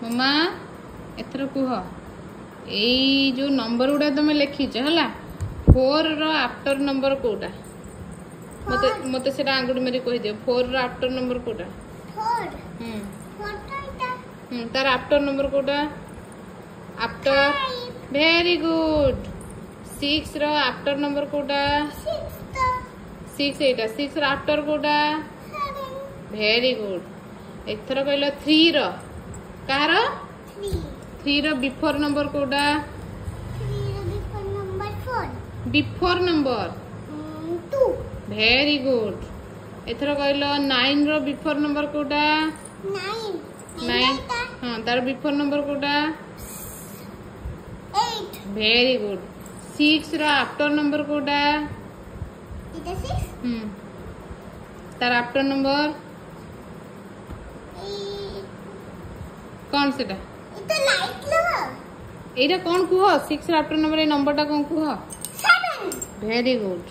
मम्मा एथर कुह एई जो नंबर गुडा तुम लिखीच है 4 रो आफ्टर नंबर कोटा मते मते सेटा आंगुठी मेरी कहि दियो 4 रो आफ्टर नंबर कोटा 4 तार आफ्टर नंबर कोटा after very good 6 row after number कोटा 6 एटा 6 रो आफ्टर कोटा वेरी गुड एथर कहलो 3 रो कार 3 रो बिफोर नंबर कोटा बिफोर नंबर 2 वेरी गुड एथर कहलो 9 रो बिफोर नंबर कोटा 9 हां तार बिफोर नंबर कोटा 8 very good 6 row after number कोटा इटा 6 तार आफ्टर नंबर कौन सेटा इटा लाइट लगा एटा कौन कुह 6 row after number A number टा कौन कुह 7 वेरी गुड